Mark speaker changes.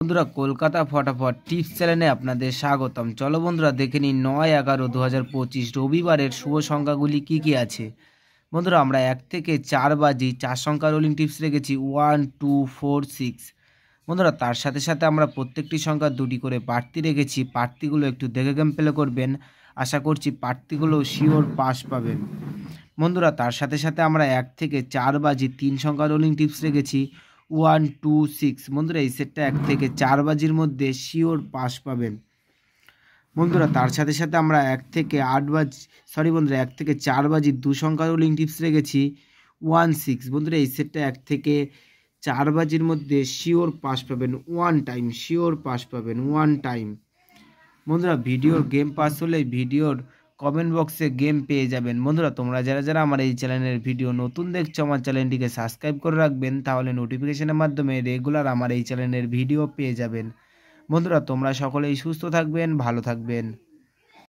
Speaker 1: বন্ধুরা, কলকাতা ফটাফট টিপস চ্যানেলে আপনাদের স্বাগতম। চলো বন্ধুরা, দেখে নিই ৯/১১/২০২৫ রবিবারের শুভ সংখ্যাগুলি কি কি আছে। বন্ধুরা, আমরা ১ থেকে ৪ বাজি ৪ সংখ্যা রোলিং টিপস রেখেছি 1, 2, 4, 6। বন্ধুরা, তার সাথে সাথে আমরা প্রত্যেকটি সংখ্যা দুটি করে প্রার্থী রেখেছি। প্রার্থীগুলো একটু দেখে গেম প্লে করবেন। আশা করছি প্রার্থীগুলো শিওর পাস পাবেন। বন্ধুরা, তার সাথে সাথে আমরা ১ থেকে ৪ বাজি ৩ সংখ্যা রোলিং টিপস রেখেছি 1, 2, 6। বন্ধুরা, এই সেটটা ১ থেকে ৪ বাজির মধ্যে শিওর পাস পাবেন। বন্ধুরা, তার সাথে সাথে আমরা ১ থেকে ৮ বাজি বন্ধুরা, ১ থেকে ৪ বাজি ২ সংখ্যা রোলিং টিপস রেখেছি 1, 6। বন্ধুরা, এই সেটটা ১ থেকে ৪ বাজির মধ্যে শিওর পাস পাবেন। ওয়ান টাইম শিওর পাস পাবেন, ওয়ান টাইম। বন্ধুরা, ভিডিওর গেম পাস হলে ভিডিওর কমেন্ট বক্সে গেম পেয়ে যাবেন। বন্ধুরা, তোমরা যারা যারা আমার এই চ্যানেলের ভিডিও নতুন দেখছো, আমার চ্যানেলটিকে সাবস্ক্রাইব করে রাখবেন, তাহলে নোটিফিকেশনের মাধ্যমে রেগুলার আমার এই চ্যানেলের ভিডিও পেয়ে যাবেন। বন্ধুরা, তোমরা সকলেই সুস্থ থাকবেন, ভালো থাকবেন।